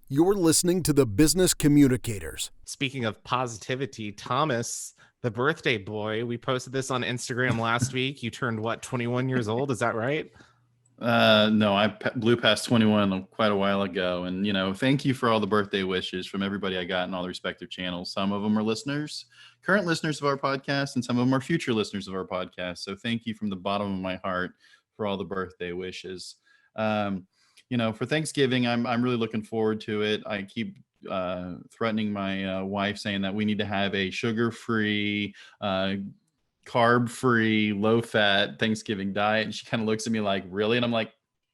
You're listening to the Business Communicators. Speaking of positivity, Thomas, the birthday boy, we posted this on Instagram last week. You turned what, 21 years old? Is that right? No, I blew past 21 quite a while ago. And, thank you for all the birthday wishes from everybody I got in all the respective channels. Some of them are listeners, current listeners of our podcast, and some of them are future listeners of our podcast. So thank you from the bottom of my heart for all the birthday wishes. For Thanksgiving, I'm really looking forward to it. I keep threatening my wife, saying that we need to have a sugar-free, carb-free, low-fat Thanksgiving diet. And she kind of looks at me like, really? And I'm like,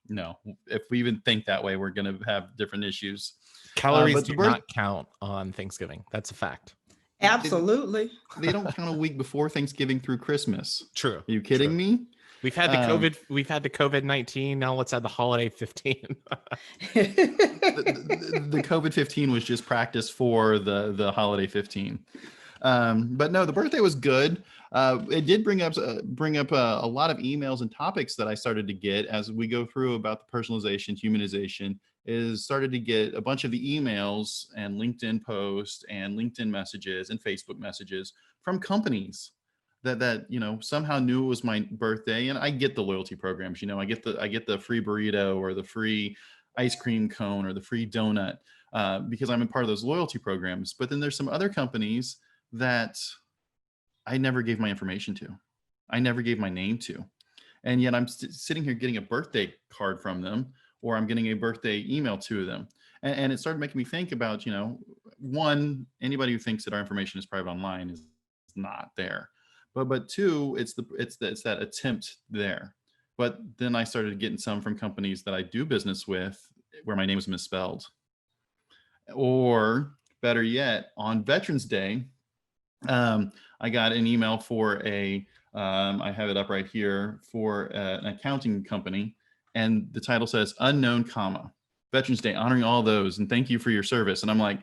no, if we even think that way, we're going to have different issues. Calories do not count on Thanksgiving. That's a fact. Absolutely. They don't count a week before Thanksgiving through Christmas. True. Are you kidding me? We've had the COVID-19. Now let's add the holiday 15. the COVID-15 was just practice for the holiday 15. But no, the birthday was good. It did bring up a lot of emails and topics that I started to get as we go through about the personalization, humanization. Is started to get a bunch of the emails and LinkedIn posts and LinkedIn messages and Facebook messages from companies that somehow knew it was my birthday. And I get the loyalty programs. I get the free burrito or the free ice cream cone or the free donut because I'm a part of those loyalty programs. But then there's some other companies that I never gave my information to. I never gave my name to. And yet I'm sitting here getting a birthday card from them, or I'm getting a birthday email to them. And it started making me think about, one, anybody who thinks that our information is private online is not there. But two, it's that attempt there. But then I started getting some from companies that I do business with where my name is misspelled. Or better yet, on Veterans Day, I got an email for I have it up right here, for an accounting company. And the title says, unknown, Veterans Day, honoring all those, and thank you for your service. And I'm like,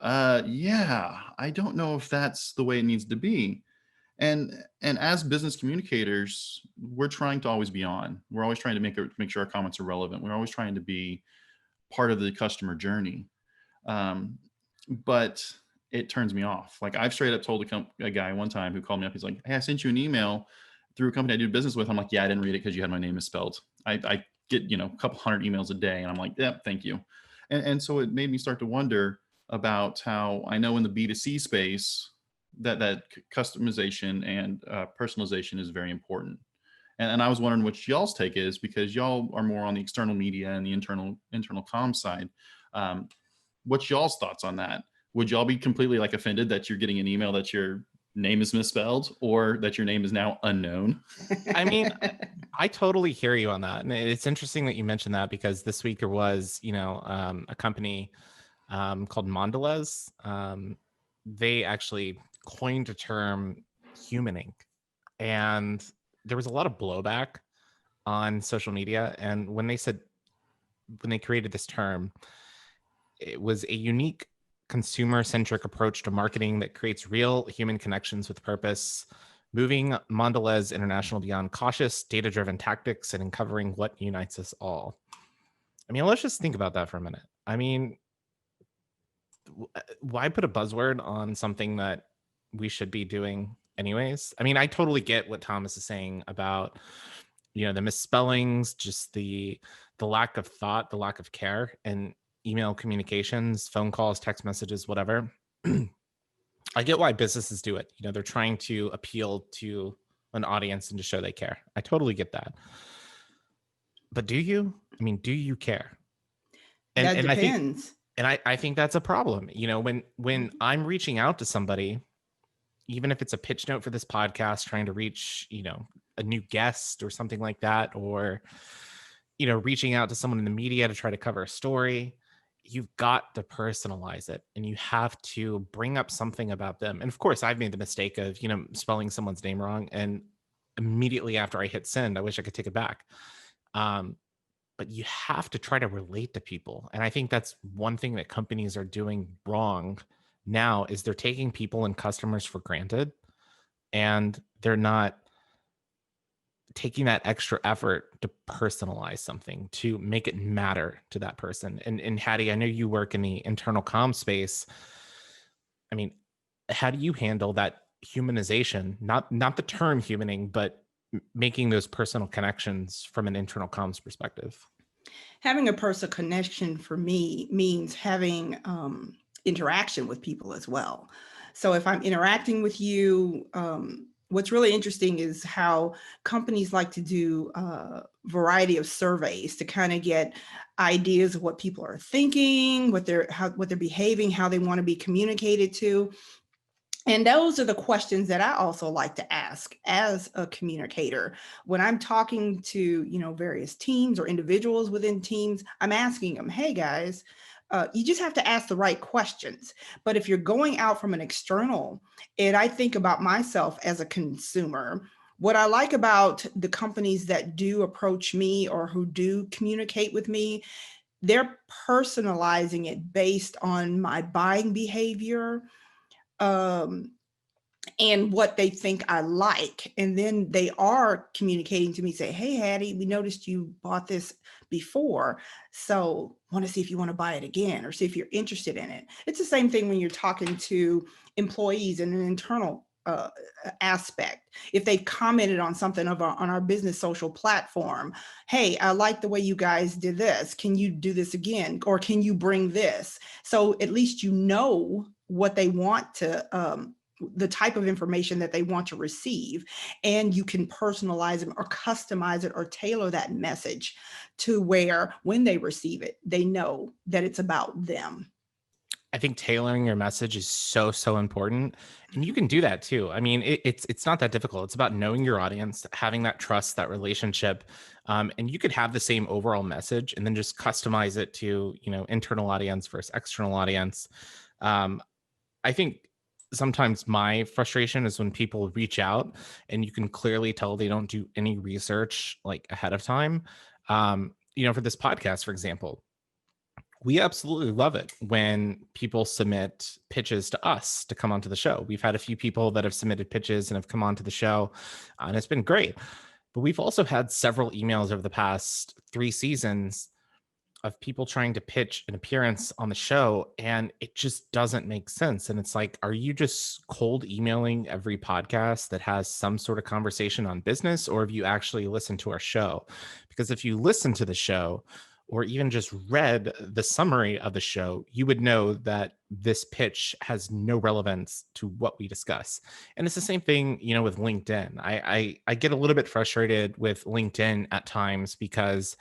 yeah, I don't know if that's the way it needs to be. And as business communicators, we're trying to always be on. We're always trying to make sure our comments are relevant. We're always trying to be part of the customer journey. But it turns me off. Like, I've straight up told a guy one time who called me up. He's like, hey, I sent you an email through a company I do business with. I'm like, yeah, I didn't read it because you had my name misspelled. I get, a couple hundred emails a day, and I'm like, yeah, thank you. And so it made me start to wonder about how I know in the B2C space that customization and personalization is very important. And I was wondering what y'all's take is, because y'all are more on the external media and the internal comm side. What's y'all's thoughts on that? Would y'all be completely offended that you're getting an email that your name is misspelled, or that your name is now unknown? I mean, I totally hear you on that. And it's interesting that you mentioned that, because this week there was, a company called Mondelez. They actually coined a term, humaning. And there was a lot of blowback on social media. And when they created this term, it was a unique consumer-centric approach to marketing that creates real human connections with purpose, moving Mondelez International beyond cautious, data-driven tactics and uncovering what unites us all. I mean, let's just think about that for a minute. I mean, why put a buzzword on something that we should be doing anyways? I mean, I totally get what Thomas is saying about, the misspellings, just the lack of thought, the lack of care, and email communications, phone calls, text messages, whatever. I get why businesses do it. They're trying to appeal to an audience and to show they care. I totally get that. But do you? I mean, do you care? That depends. I think that's a problem. When I'm reaching out to somebody, even if it's a pitch note for this podcast, trying to reach, a new guest or something like that, or, reaching out to someone in the media to try to cover a story, you've got to personalize it, and you have to bring up something about them. And of course, I've made the mistake of, spelling someone's name wrong, and immediately after I hit send, I wish I could take it back. But you have to try to relate to people. And I think that's one thing that companies are doing wrong now, is they're taking people and customers for granted, and they're not taking that extra effort to personalize something, to make it matter to that person. And Hattie, I know you work in the internal comm space. I mean, how do you handle that humanization? Not the term humaning, but making those personal connections from an internal comms perspective? Having a personal connection for me means having interaction with people as well. So if I'm interacting with you, what's really interesting is how companies like to do a variety of surveys to kind of get ideas of what people are thinking, what they're behaving, how they want to be communicated to. And those are the questions that I also like to ask as a communicator. When I'm talking to, various teams or individuals within teams, I'm asking them, hey guys, you just have to ask the right questions. But if you're going out from an external, and I think about myself as a consumer, what I like about the companies that do approach me or who do communicate with me, they're personalizing it based on my buying behavior, and what they think I like. And then they are communicating to me, say, hey, Hattie, we noticed you bought this before. So want to see if you want to buy it again or see if you're interested in it. It's the same thing when you're talking to employees in an internal aspect. If they commented on something on our business social platform, hey, I like the way you guys did this. Can you do this again? Or can you bring this? So at least you know what they want to, the type of information that they want to receive, and you can personalize them or customize it or tailor that message to where when they receive it, they know that it's about them. I think tailoring your message is so important, and you can do that too. I mean, it's not that difficult. It's about knowing your audience, having that trust, that relationship, and you could have the same overall message and then just customize it to internal audience versus external audience. I think sometimes my frustration is when people reach out and you can clearly tell they don't do any research like ahead of time. For this podcast, for example, we absolutely love it when people submit pitches to us to come onto the show. We've had a few people that have submitted pitches and have come onto the show, and it's been great. But we've also had several emails over the past 3 seasons of people trying to pitch an appearance on the show, and it just doesn't make sense. And it's like, are you just cold emailing every podcast that has some sort of conversation on business, or have you actually listened to our show? Because if you listen to the show or even just read the summary of the show, you would know that this pitch has no relevance to what we discuss. And it's the same thing, with LinkedIn. I get a little bit frustrated with LinkedIn at times because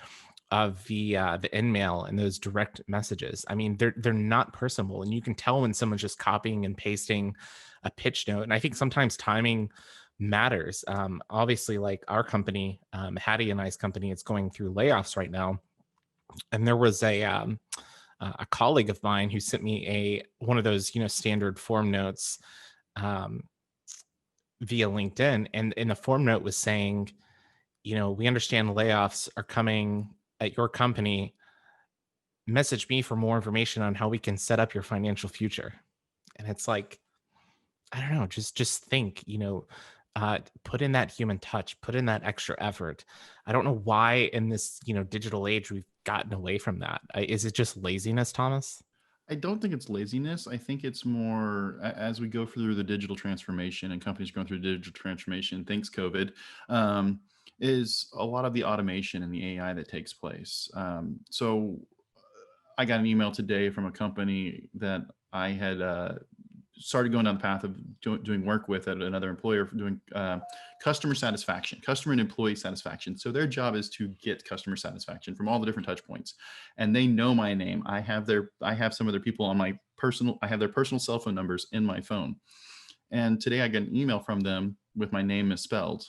of the in-mail and those direct messages. I mean, they're not personable, and you can tell when someone's just copying and pasting a pitch note. And I think sometimes timing matters. Obviously, like our company, Hattie and I's company, it's going through layoffs right now. And there was a colleague of mine who sent me one of those standard form notes via LinkedIn, and in the form note was saying, we understand layoffs are coming at your company. Message me for more information on how we can set up your financial future. And it's like, I don't know, just think, put in that human touch, put in that extra effort. I don't know why in this, digital age, we've gotten away from that. Is it just laziness, Thomas? I don't think it's laziness. I think it's more as we go through the digital transformation and companies going through digital transformation, thanks COVID, is a lot of the automation and the AI that takes place. So I got an email today from a company that I had started going down the path of doing work with at another employer for doing customer satisfaction, customer and employee satisfaction. So their job is to get customer satisfaction from all the different touch points. And they know my name. I have some of their people on my I have their personal cell phone numbers in my phone. And today I got an email from them with my name misspelled.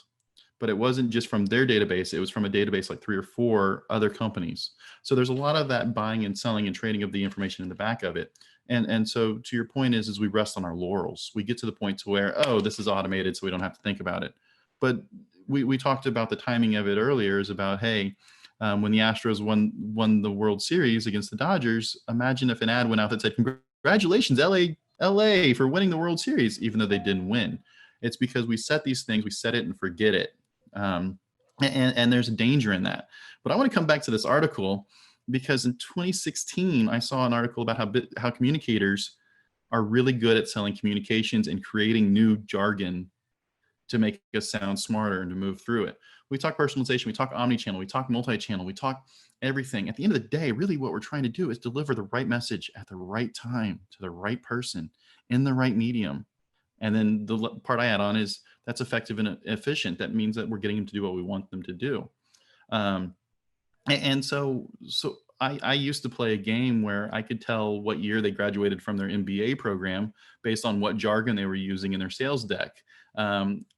But it wasn't just from their database. It was from a database like 3 or 4 other companies. So there's a lot of that buying and selling and trading of the information in the back of it. And so to your point is we rest on our laurels. We get to the point to where, oh, this is automated, so we don't have to think about it. But we talked about the timing of it earlier is about, hey, when the Astros won the World Series against the Dodgers, imagine if an ad went out that said, congratulations, LA for winning the World Series, even though they didn't win. It's because we set these things, we set it and forget it. And And there's a danger in that. But I want to come back to this article, because in 2016, I saw an article about how communicators are really good at selling communications and creating new jargon to make us sound smarter and to move through it. We talk personalization, we talk omni-channel, we talk multi-channel, we talk everything. At the end of the day, really what we're trying to do is deliver the right message at the right time to the right person in the right medium. And then the part I add on is that's effective and efficient. That means that we're getting them to do what we want them to do. And so I used to play a game where I could tell what year they graduated from their MBA program based on what jargon they were using in their sales deck.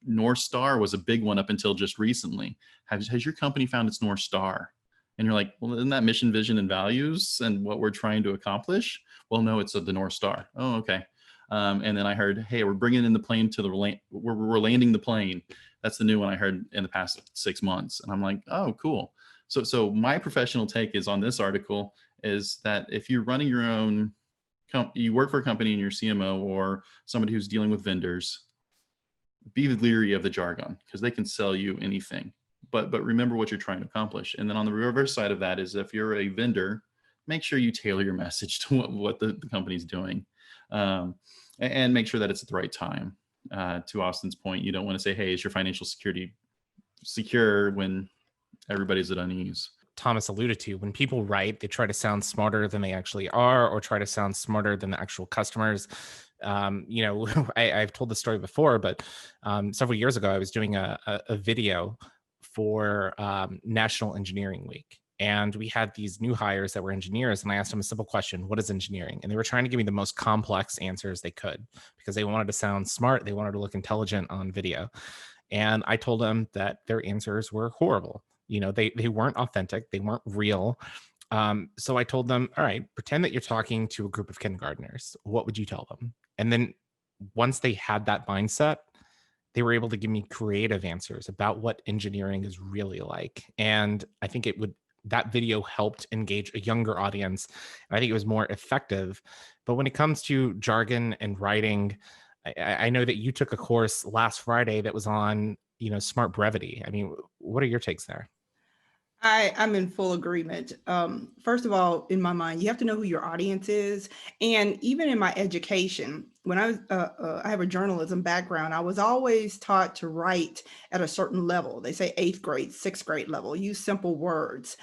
North Star was a big one up until just recently. Has your company found its North Star? And you're like, well, isn't that mission, vision, and values and what we're trying to accomplish? Well, no, it's the North Star. Oh, okay. And then I heard, hey, we're bringing in the plane to the we're landing the plane. That's the new one I heard in the past 6 months. And I'm like, oh, cool. So my professional take is on this article is that if you're running your own, you work for a company and you're CMO or somebody who's dealing with vendors, be leery of the jargon because they can sell you anything. But remember what you're trying to accomplish. And then on the reverse side of that is if you're a vendor, make sure you tailor your message to what the company's doing. And make sure that it's at the right time. To Austin's point, you don't want to say, hey, is your financial security secure when everybody's at unease? Thomas alluded to, when people write, they try to sound smarter than they actually are, or try to sound smarter than the actual customers. I've told the story before, but several years ago, I was doing a video for National Engineering Week. And we had these new hires that were engineers. And I asked them a simple question: what is engineering? And they were trying to give me the most complex answers they could because they wanted to sound smart. They wanted to look intelligent on video. And I told them that their answers were horrible. They weren't authentic. They weren't real. So I told them, all right, pretend that you're talking to a group of kindergartners. What would you tell them? And then once they had that mindset, they were able to give me creative answers about what engineering is really like. And I think that video helped engage a younger audience. And I think it was more effective. But when it comes to jargon and writing, I know that you took a course last Friday that was on, smart brevity. I mean, what are your takes there? I'm in full agreement. First of all, in my mind, you have to know who your audience is. And even in my education, when I have a journalism background, I was always taught to write at a certain level. They say 8th grade, 6th grade level, use simple words.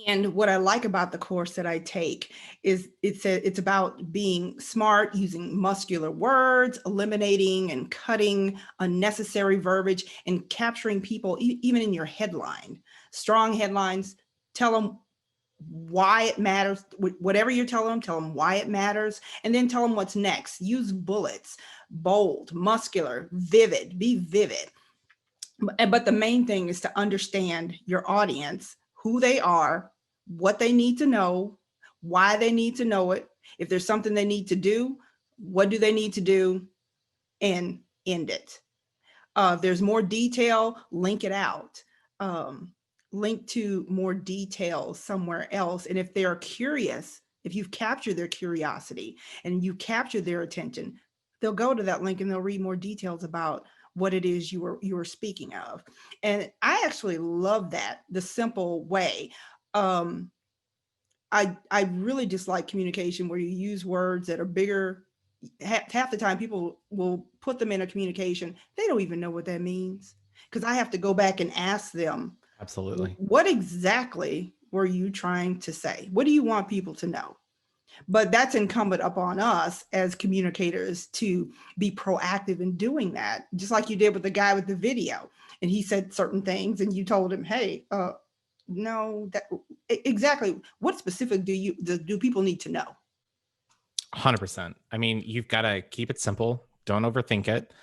And what I like about the course that I take is it's about being smart, using muscular words, eliminating and cutting unnecessary verbiage, and capturing people even in your headline. Strong headlines, tell them why it matters. Whatever you're telling them, tell them why it matters, and then tell them what's next. Use bullets, bold, muscular, vivid, be vivid. But the main thing is to understand your audience, who they are, what they need to know, why they need to know it. If there's something they need to do, what do they need to do, and end it. If there's more detail, link it out. Link to more details somewhere else. And if they're curious, if you've captured their curiosity and you capture their attention, they'll go to that link and they'll read more details about what it is you were speaking of. And I actually love that, the simple way. I really dislike communication where you use words that are bigger. Half the time people will put them in a communication. They don't even know what that means because I have to go back and ask them. Absolutely. What exactly were you trying to say? What do you want people to know? But that's incumbent upon us as communicators to be proactive in doing that, just like you did with the guy with the video. And he said certain things and you told him, hey, no, that exactly what specific do people need to know? 100%. I mean, you've got to keep it simple. Don't overthink it.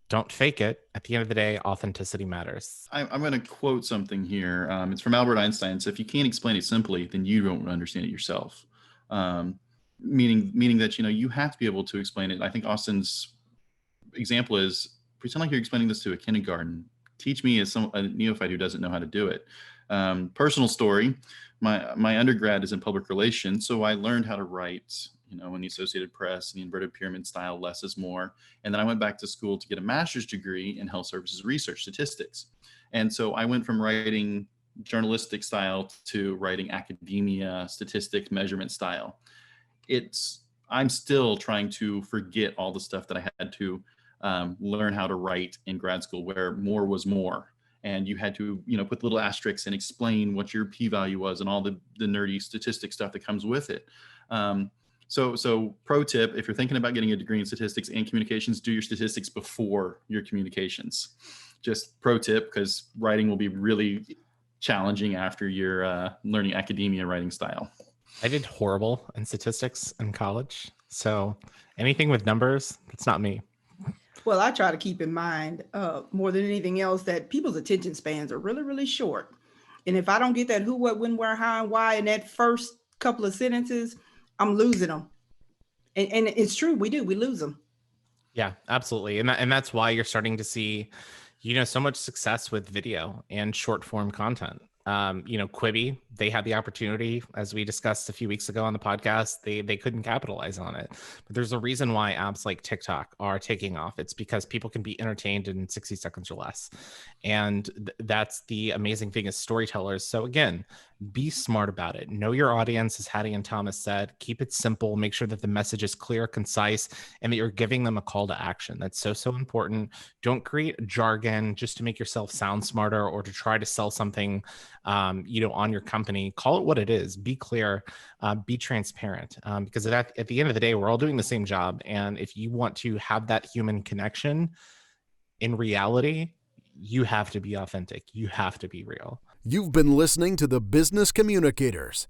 Don't fake it. At the end of the day, authenticity matters. I'm going to quote something here. It's from Albert Einstein. So if you can't explain it simply, then you don't understand it yourself. Meaning that, you have to be able to explain it. I think Austin's example is pretend like you're explaining this to a kindergarten. Teach me as a neophyte who doesn't know how to do it. Personal story. My undergrad is in public relations. So I learned how to write, in the Associated Press, the inverted pyramid style, less is more. And then I went back to school to get a master's degree in health services research statistics. And so I went from writing journalistic style to writing academia, statistics, measurement style. I'm still trying to forget all the stuff that I had to learn how to write in grad school, where more was more. And you had to, put little asterisks and explain what your p-value was and all the nerdy statistic stuff that comes with it. So pro tip, if you're thinking about getting a degree in statistics and communications, do your statistics before your communications. Just pro tip, because writing will be really challenging after you're learning academia writing style. I did horrible in statistics in college. So anything with numbers, that's not me. Well, I try to keep in mind more than anything else that people's attention spans are really, really short. And if I don't get that who, what, when, where, how, and why in that first couple of sentences, I'm losing them. And it's true, we lose them. Yeah, absolutely. And that's why you're starting to see, so much success with video and short form content. Quibi, they had the opportunity, as we discussed a few weeks ago on the podcast, they couldn't capitalize on it. But there's a reason why apps like TikTok are taking off. It's because people can be entertained in 60 seconds or less. And that's the amazing thing as storytellers. So again, be smart about it. Know your audience, as Hattie and Thomas said. Keep it simple. Make sure that the message is clear, concise, and that you're giving them a call to action. That's so important. Don't create jargon just to make yourself sound smarter or to try to sell something on your company. Call it what it is. Be clear, be transparent, because at the end of the day, we're all doing the same job. And if you want to have that human connection in reality, you have to be authentic. You have to be real. You've been listening to the Business Communicators.